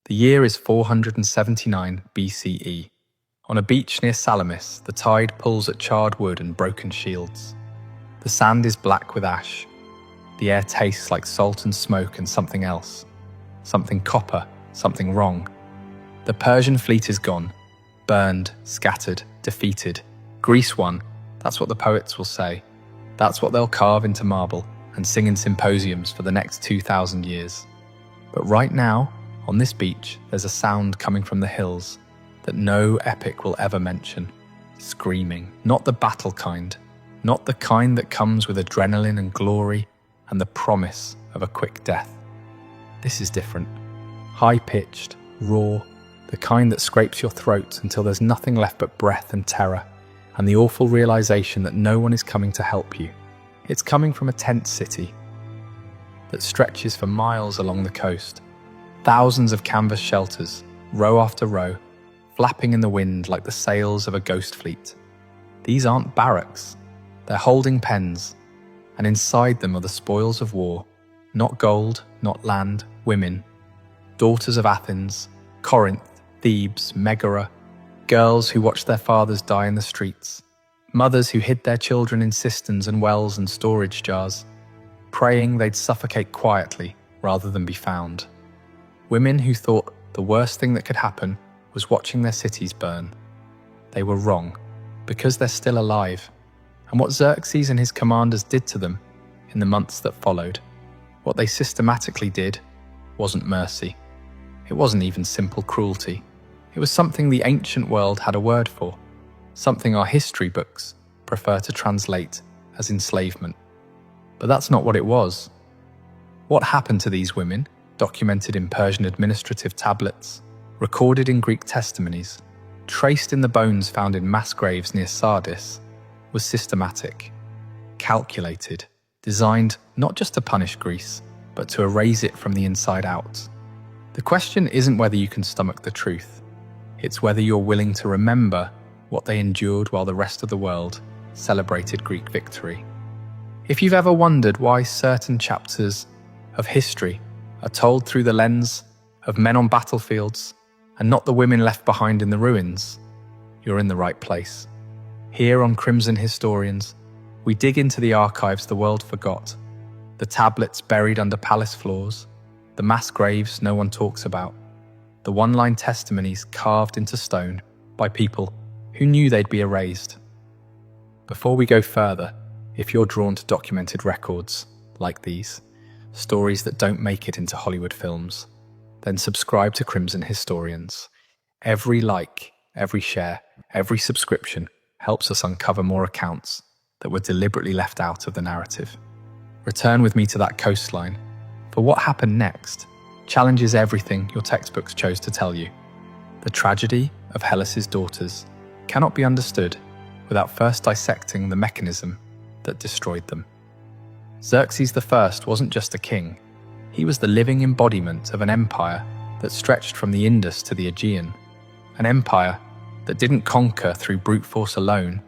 The year is 479 BCE. On a beach near Salamis, the tide pulls at charred wood and broken shields. The sand is black with ash. The air tastes like salt and smoke and something else. Something copper, something wrong. The Persian fleet is gone. Burned, scattered, defeated. Greece won. That's what the poets will say. That's what they'll carve into marble and sing in symposiums for the next 2,000 years. But right now, on this beach, there's a sound coming from the hills that no epic will ever mention. Screaming. Not the battle kind. Not the kind that comes with adrenaline and glory and the promise of a quick death. This is different. High-pitched, raw, the kind that scrapes your throat until there's nothing left but breath and terror, and the awful realization that no one is coming to help you. It's coming from a tent city that stretches for miles along the coast. Thousands of canvas shelters, row after row, flapping in the wind like the sails of a ghost fleet. These aren't barracks, they're holding pens, and inside them are the spoils of war, not gold, not land, women, daughters of Athens, Corinth, Thebes, Megara, girls who watched their fathers die in the streets, mothers who hid their children in cisterns and wells and storage jars, praying they'd suffocate quietly rather than be found. Women who thought the worst thing that could happen was watching their cities burn. They were wrong, because they're still alive. And what Xerxes and his commanders did to them in the months that followed, what they systematically did, wasn't mercy. It wasn't even simple cruelty. It was something the ancient world had a word for, something our history books prefer to translate as enslavement. But that's not what it was. What happened to these women, documented in Persian administrative tablets, recorded in Greek testimonies, traced in the bones found in mass graves near Sardis, was systematic, calculated, designed not just to punish Greece, but to erase it from the inside out. The question isn't whether you can stomach the truth. It's whether you're willing to remember what they endured while the rest of the world celebrated Greek victory. If you've ever wondered why certain chapters of history are told through the lens of men on battlefields and not the women left behind in the ruins, you're in the right place. Here on Crimson Historians, we dig into the archives the world forgot, the tablets buried under palace floors, the mass graves no one talks about, the one-line testimonies carved into stone by people who knew they'd be erased. Before we go further, if you're drawn to documented records like these, stories that don't make it into Hollywood films, then subscribe to Crimson Historians. Every like, every share, every subscription helps us uncover more accounts that were deliberately left out of the narrative. Return with me to that coastline, for what happened next challenges everything your textbooks chose to tell you. The tragedy of Hellas's daughters cannot be understood without first dissecting the mechanism that destroyed them. Xerxes I wasn't just a king, he was the living embodiment of an empire that stretched from the Indus to the Aegean, an empire that didn't conquer through brute force alone,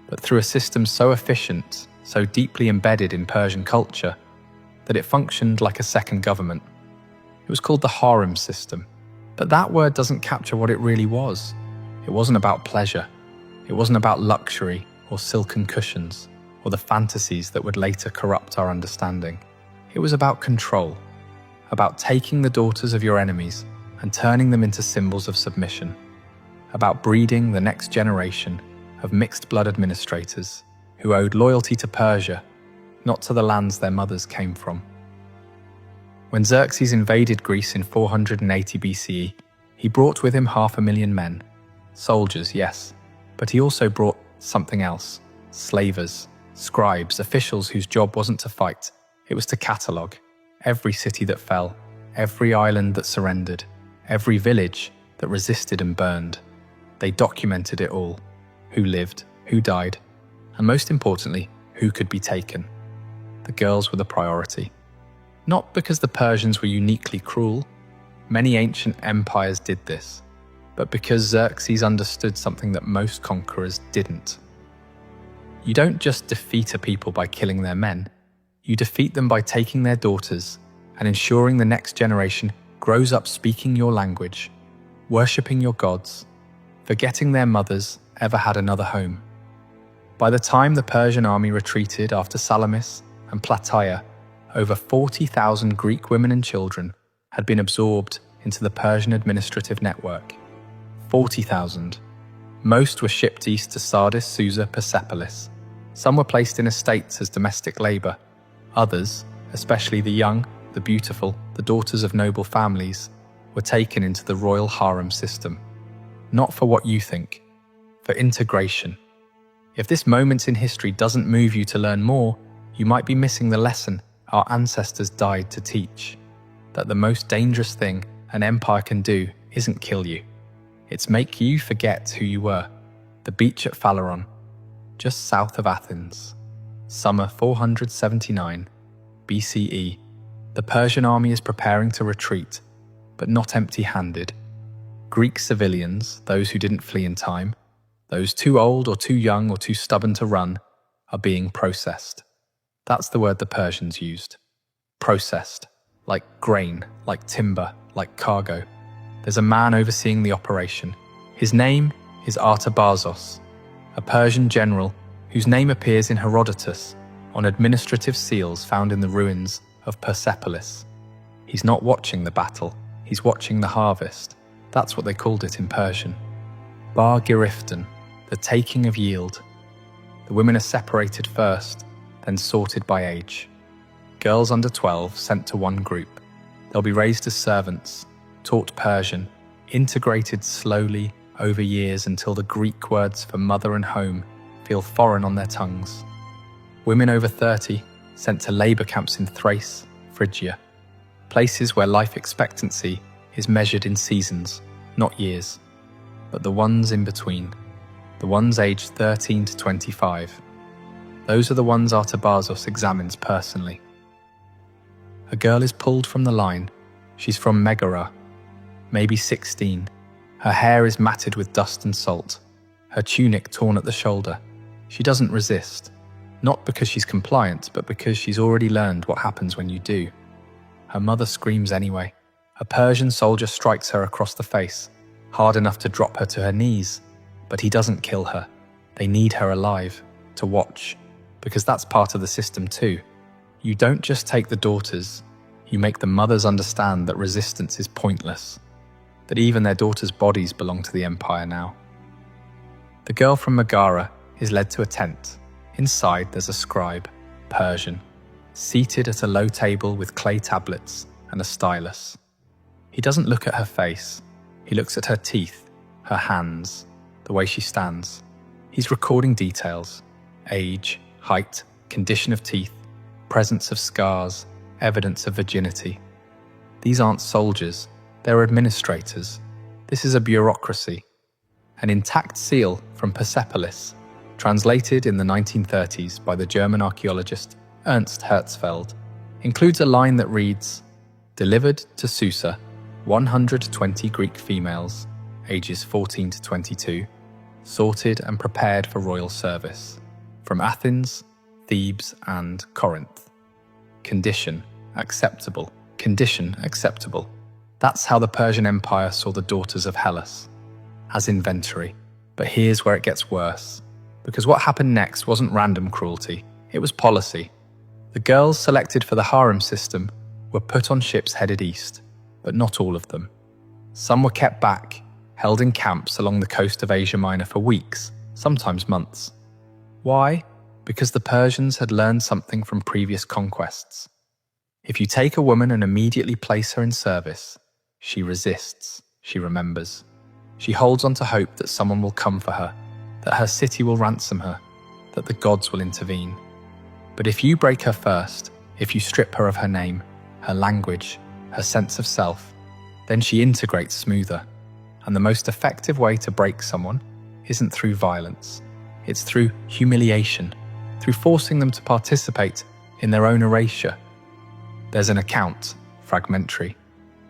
but through a system so efficient, so deeply embedded in Persian culture, that it functioned like a second government. It was called the harem system, but that word doesn't capture what it really was. It wasn't about pleasure. It wasn't about luxury or silken cushions or the fantasies that would later corrupt our understanding. It was about control, about taking the daughters of your enemies and turning them into symbols of submission, about breeding the next generation of mixed-blood administrators who owed loyalty to Persia, not to the lands their mothers came from. When Xerxes invaded Greece in 480 BCE, he brought with him 500,000 men. Soldiers, yes, but he also brought something else. Slavers, scribes, officials whose job wasn't to fight, it was to catalogue every city that fell, every island that surrendered, every village that resisted and burned. They documented it all: who lived, who died, and most importantly, who could be taken. The girls were the priority. Not because the Persians were uniquely cruel. Many ancient empires did this, but because Xerxes understood something that most conquerors didn't. You don't just defeat a people by killing their men, you defeat them by taking their daughters and ensuring the next generation grows up speaking your language, worshipping your gods, forgetting their mothers ever had another home. By the time the Persian army retreated after Salamis and Plataea, over 40,000 Greek women and children had been absorbed into the Persian administrative network. 40,000. Most were shipped east to Sardis, Susa, Persepolis. Some were placed in estates as domestic labour. Others, especially the young, the beautiful, the daughters of noble families, were taken into the royal harem system. Not for what you think, for integration. If this moment in history doesn't move you to learn more, you might be missing the lesson our ancestors died to teach. That the most dangerous thing an empire can do isn't kill you. It's make you forget who you were. The beach at Phaleron, just south of Athens. Summer 479 BCE. The Persian army is preparing to retreat, but not empty-handed. Greek civilians, those who didn't flee in time, those too old or too young or too stubborn to run, are being processed. That's the word the Persians used. Processed. Like grain, like timber, like cargo. There's a man overseeing the operation. His name is Artabazos, a Persian general whose name appears in Herodotus on administrative seals found in the ruins of Persepolis. He's not watching the battle, he's watching the harvest. That's what they called it in Persian. Bar Giriftan, the taking of yield. The women are separated first, then sorted by age. Girls under 12 sent to one group. They'll be raised as servants, taught Persian, integrated slowly over years until the Greek words for mother and home feel foreign on their tongues. Women over 30 sent to labour camps in Thrace, Phrygia, places where life expectancy is measured in seasons, not years, but the ones in between, the ones aged 13 to 25. Those are the ones Artabazos examines personally. A girl is pulled from the line. She's from Megara, maybe 16. Her hair is matted with dust and salt, her tunic torn at the shoulder. She doesn't resist, not because she's compliant, but because she's already learned what happens when you do. Her mother screams anyway. A Persian soldier strikes her across the face, hard enough to drop her to her knees, but he doesn't kill her. They need her alive, to watch, because that's part of the system too. You don't just take the daughters, you make the mothers understand that resistance is pointless, that even their daughters' bodies belong to the empire now. The girl from Megara is led to a tent. Inside there's a scribe, Persian, seated at a low table with clay tablets and a stylus. He doesn't look at her face, he looks at her teeth, her hands, the way she stands. He's recording details, age, height, condition of teeth, presence of scars, evidence of virginity. These aren't soldiers, they're administrators. This is a bureaucracy. An intact seal from Persepolis, translated in the 1930s by the German archaeologist Ernst Herzfeld, includes a line that reads, "Delivered to Susa, 120 Greek females, ages 14 to 22, sorted and prepared for royal service, from Athens, Thebes and Corinth. Condition acceptable. Condition acceptable." That's how the Persian Empire saw the daughters of Hellas, as inventory. But here's where it gets worse, because what happened next wasn't random cruelty, it was policy. The girls selected for the harem system were put on ships headed east, but not all of them. Some were kept back, held in camps along the coast of Asia Minor for weeks, sometimes months. Why? Because the Persians had learned something from previous conquests. If you take a woman and immediately place her in service, she resists, she remembers. She holds on to hope that someone will come for her, that her city will ransom her, that the gods will intervene. But if you break her first, if you strip her of her name, her language, her sense of self, then she integrates smoother. And the most effective way to break someone isn't through violence. It's through humiliation, through forcing them to participate in their own erasure. There's an account, fragmentary,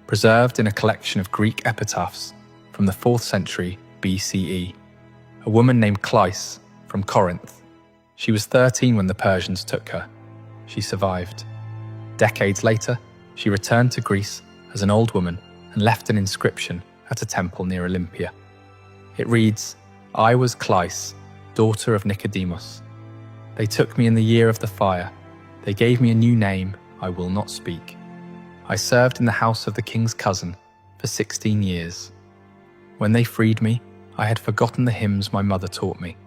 preserved in a collection of Greek epitaphs from the 4th century BCE. A woman named Cleis from Corinth. She was 13 when the Persians took her. She survived. Decades later, she returned to Greece as an old woman and left an inscription at a temple near Olympia. It reads, "I was Clys, daughter of Nicodemus. They took me in the year of the fire. They gave me a new name I will not speak. I served in the house of the king's cousin for 16 years. When they freed me, I had forgotten the hymns my mother taught me.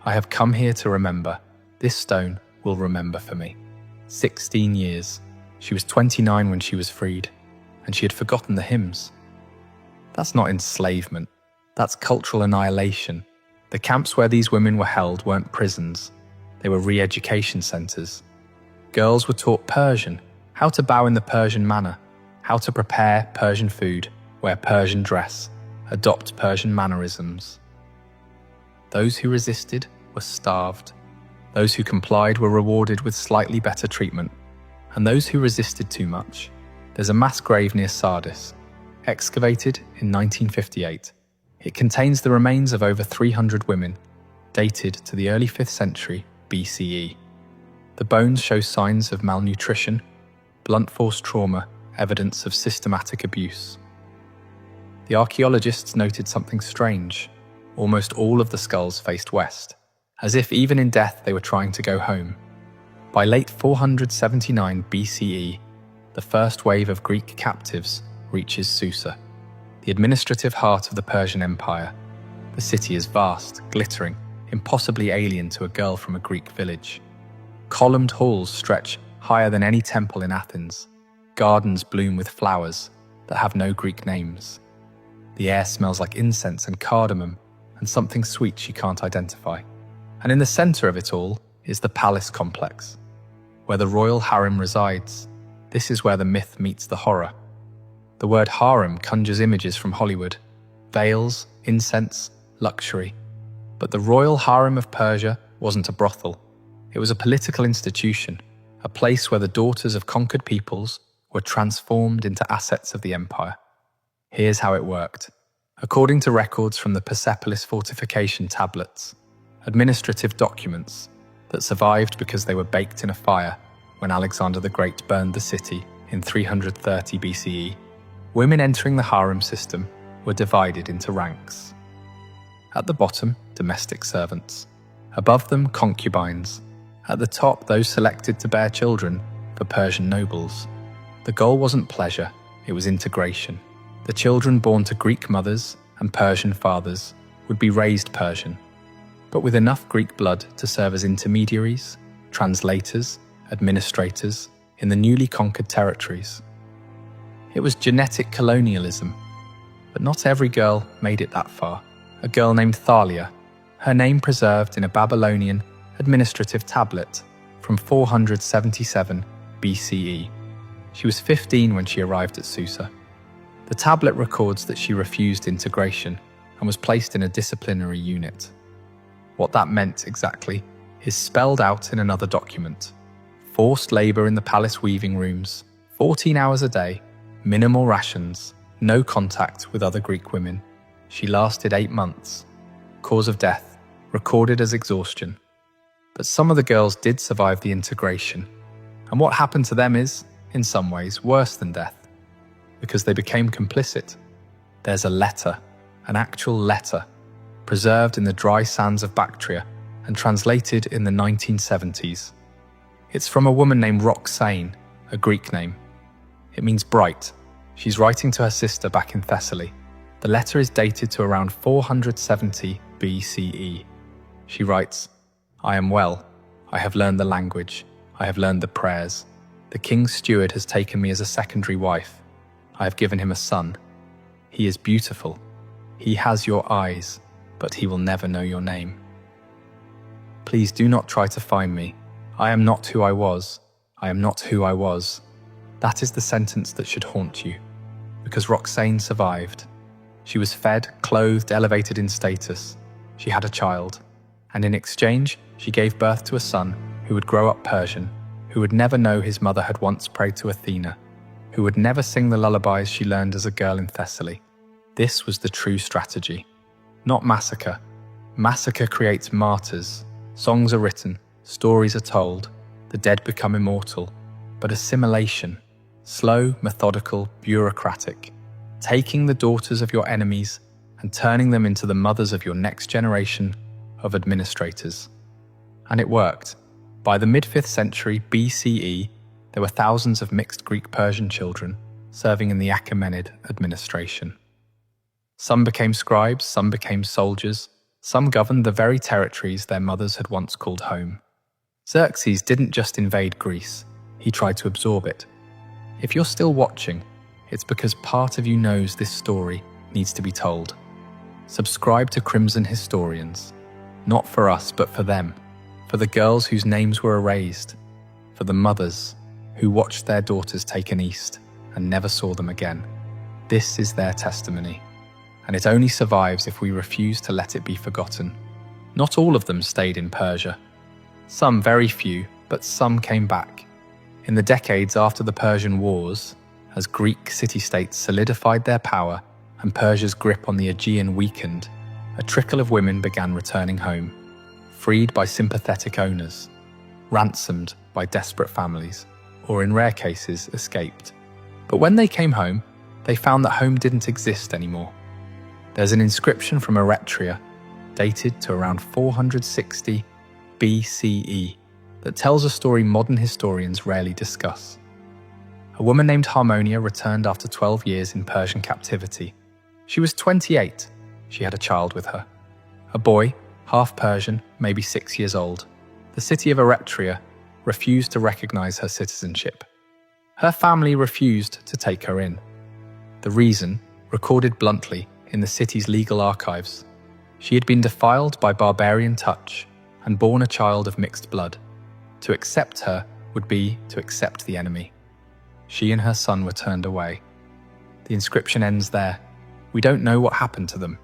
I have come here to remember. This stone will remember for me." 16 years. She was 29 when she was freed, and she had forgotten the hymns. That's not enslavement. That's cultural annihilation. The camps where these women were held weren't prisons. They were re-education centres. Girls were taught Persian, how to bow in the Persian manner, how to prepare Persian food, wear Persian dress, adopt Persian mannerisms. Those who resisted were starved. Those who complied were rewarded with slightly better treatment. And those who resisted too much. There's a mass grave near Sardis, excavated in 1958. It contains the remains of over 300 women, dated to the early 5th century BCE. The bones show signs of malnutrition, blunt force trauma, evidence of systematic abuse. The archaeologists noted something strange. Almost all of the skulls faced west, as if even in death they were trying to go home. By late 479 BCE, the first wave of Greek captives reaches Susa, the administrative heart of the Persian Empire. The city is vast, glittering, impossibly alien to a girl from a Greek village. Columned halls stretch higher than any temple in Athens. Gardens bloom with flowers that have no Greek names. The air smells like incense and cardamom and something sweet she can't identify. And in the centre of it all is the palace complex, where the royal harem resides. This is where the myth meets the horror. The word harem conjures images from Hollywood, veils, incense, luxury. But the royal harem of Persia wasn't a brothel. It was a political institution, a place where the daughters of conquered peoples were transformed into assets of the empire. Here's how it worked. According to records from the Persepolis fortification tablets, administrative documents that survived because they were baked in a fire when Alexander the Great burned the city in 330 BCE, women entering the harem system were divided into ranks. At the bottom, domestic servants. Above them, concubines. At the top, those selected to bear children for Persian nobles. The goal wasn't pleasure, it was integration. The children born to Greek mothers and Persian fathers would be raised Persian, but with enough Greek blood to serve as intermediaries, translators, administrators in the newly conquered territories. It was genetic colonialism, but not every girl made it that far. A girl named Thalia, her name preserved in a Babylonian administrative tablet from 477 BCE. She was 15 when she arrived at Susa. The tablet records that she refused integration and was placed in a disciplinary unit. What that meant exactly is spelled out in another document. Forced labour in the palace weaving rooms, 14 hours a day, minimal rations, no contact with other Greek women. She lasted 8 months. Cause of death, recorded as exhaustion. But some of the girls did survive the integration. And what happened to them is, in some ways, worse than death, because they became complicit. There's a letter, an actual letter, preserved in the dry sands of Bactria and translated in the 1970s. It's from a woman named Roxane, a Greek name. It means bright. She's writing to her sister back in Thessaly. The letter is dated to around 470 BCE. She writes, "I am well. I have learned the language. I have learned the prayers. The king's steward has taken me as a secondary wife. I have given him a son. He is beautiful. He has your eyes, but he will never know your name. Please do not try to find me. I am not who I was. I am not who I was." That is the sentence that should haunt you, because Roxane survived. She was fed, clothed, elevated in status. She had a child, and in exchange, she gave birth to a son who would grow up Persian, who would never know his mother had once prayed to Athena, who would never sing the lullabies she learned as a girl in Thessaly. This was the true strategy. Not massacre. Massacre creates martyrs. Songs are written, stories are told, the dead become immortal. But assimilation, Slow, methodical, bureaucratic, taking the daughters of your enemies and turning them into the mothers of your next generation of administrators. And it worked. By the mid-5th century BCE, there were thousands of mixed Greek-Persian children serving in the Achaemenid administration. Some became scribes, some became soldiers, some governed the very territories their mothers had once called home. Xerxes didn't just invade Greece, he tried to absorb it. If you're still watching, it's because part of you knows this story needs to be told. Subscribe to Crimson Historians, not for us but for them, for the girls whose names were erased, for the mothers who watched their daughters taken east and never saw them again. This is their testimony, and it only survives if we refuse to let it be forgotten. Not all of them stayed in Persia. Some, very few, but some came back. In the decades after the Persian Wars, as Greek city-states solidified their power and Persia's grip on the Aegean weakened, a trickle of women began returning home, freed by sympathetic owners, ransomed by desperate families, or in rare cases, escaped. But when they came home, they found that home didn't exist anymore. There's an inscription from Eretria, dated to around 460 BCE, that tells a story modern historians rarely discuss. A woman named Harmonia returned after 12 years in Persian captivity. She was 28. She had a child with her. A boy, half Persian, maybe 6 years old. The city of Eretria refused to recognize her citizenship. Her family refused to take her in. The reason, recorded bluntly in the city's legal archives, she had been defiled by barbarian touch and born a child of mixed blood. To accept her would be to accept the enemy. She and her son were turned away. The inscription ends there. We don't know what happened to them.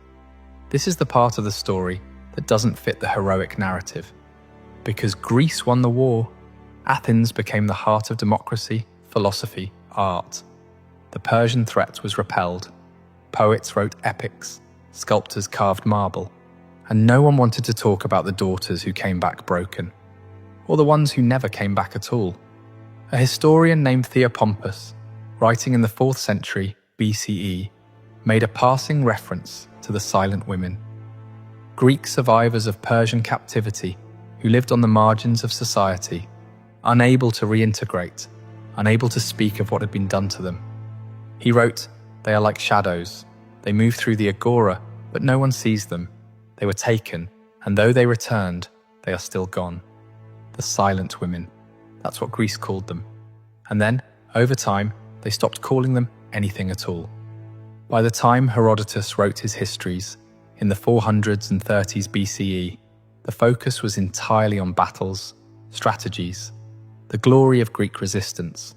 This is the part of the story that doesn't fit the heroic narrative. Because Greece won the war, Athens became the heart of democracy, philosophy, art. The Persian threat was repelled. Poets wrote epics, sculptors carved marble, and no one wanted to talk about the daughters who came back broken, or the ones who never came back at all. A historian named Theopompus, writing in the 4th century BCE, made a passing reference to the silent women. Greek survivors of Persian captivity who lived on the margins of society, unable to reintegrate, unable to speak of what had been done to them. He wrote, "They are like shadows. They move through the agora, but no one sees them. They were taken, and though they returned, they are still gone." The silent women. That's what Greece called them. And then, over time, they stopped calling them anything at all. By the time Herodotus wrote his histories, in the 400s and 30s BCE, the focus was entirely on battles, strategies, the glory of Greek resistance.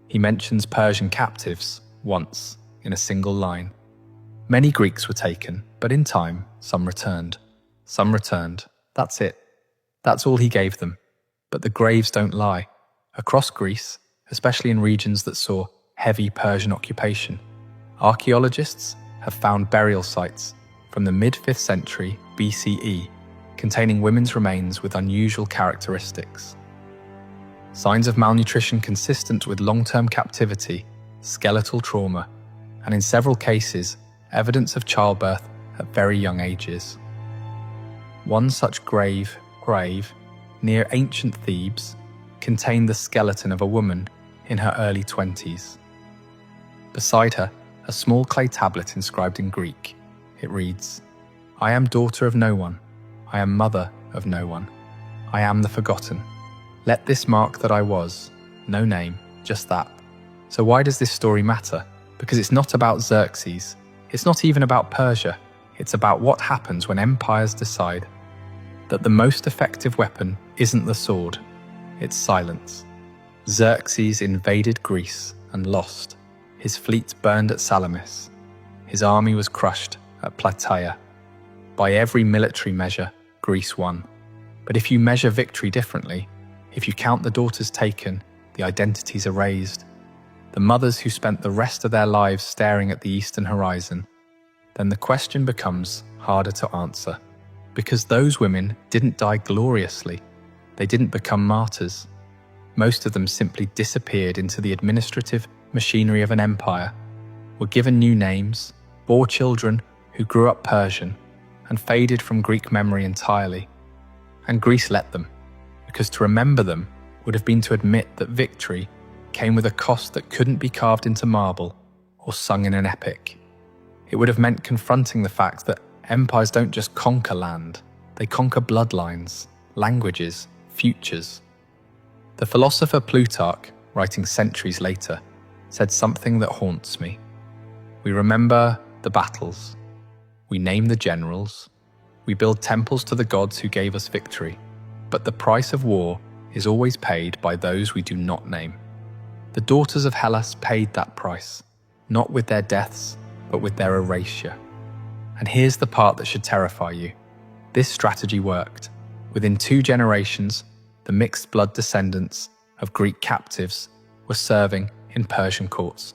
He mentions Persian captives once, in a single line. Many Greeks were taken, but in time, some returned. Some returned. That's it. That's all he gave them. But the graves don't lie. Across Greece, especially in regions that saw heavy Persian occupation, archaeologists have found burial sites from the mid-5th century BCE containing women's remains with unusual characteristics. Signs of malnutrition consistent with long-term captivity, skeletal trauma, and in several cases, evidence of childbirth at very young ages. One such grave near ancient Thebes contained the skeleton of a woman in her early 20s. Beside her, a small clay tablet inscribed in Greek. It reads, "I am daughter of no one. I am mother of no one. I am the forgotten. Let this mark that I was, no name, just that." So why does this story matter? Because it's not about Xerxes. It's not even about Persia. It's about what happens when empires decide that the most effective weapon isn't the sword, it's silence. Xerxes invaded Greece and lost. His fleet burned at Salamis. His army was crushed at Plataea. By every military measure, Greece won. But if you measure victory differently, if you count the daughters taken, the identities erased, the mothers who spent the rest of their lives staring at the eastern horizon, then the question becomes harder to answer. Because those women didn't die gloriously. They didn't become martyrs. Most of them simply disappeared into the administrative machinery of an empire, were given new names, bore children who grew up Persian, and faded from Greek memory entirely. And Greece let them, because to remember them would have been to admit that victory came with a cost that couldn't be carved into marble or sung in an epic. It would have meant confronting the fact that empires don't just conquer land, they conquer bloodlines, languages, futures. The philosopher Plutarch, writing centuries later, said something that haunts me. We remember the battles, we name the generals, we build temples to the gods who gave us victory, but the price of war is always paid by those we do not name. The daughters of Hellas paid that price, not with their deaths, but with their erasure. And here's the part that should terrify you. This strategy worked. Within 2 generations, the mixed-blood descendants of Greek captives were serving in Persian courts,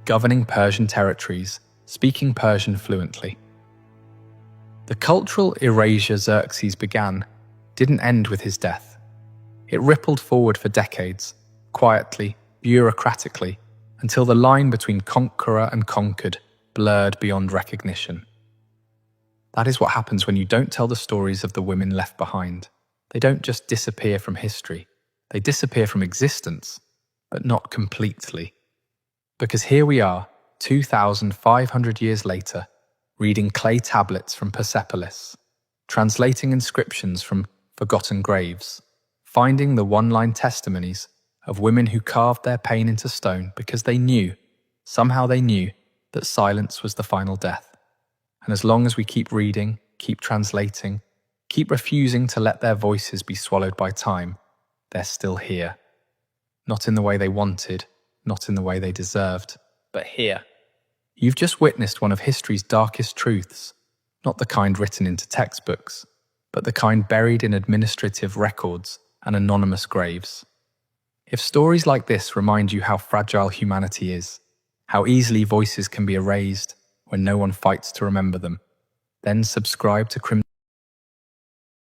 governing Persian territories, speaking Persian fluently. The cultural erasure Xerxes began didn't end with his death. It rippled forward for decades, quietly, bureaucratically, until the line between conqueror and conquered blurred beyond recognition. That is what happens when you don't tell the stories of the women left behind. They don't just disappear from history, they disappear from existence, but not completely. Because here we are, 2,500 years later, reading clay tablets from Persepolis, translating inscriptions from forgotten graves, finding the one-line testimonies of women who carved their pain into stone because they knew, somehow they knew, that silence was the final death. And as long as we keep reading, keep translating, keep refusing to let their voices be swallowed by time, they're still here. Not in the way they wanted, not in the way they deserved, but here. You've just witnessed one of history's darkest truths, not the kind written into textbooks, but the kind buried in administrative records and anonymous graves. If stories like this remind you how fragile humanity is, how easily voices can be erased when no one fights to remember them, then subscribe to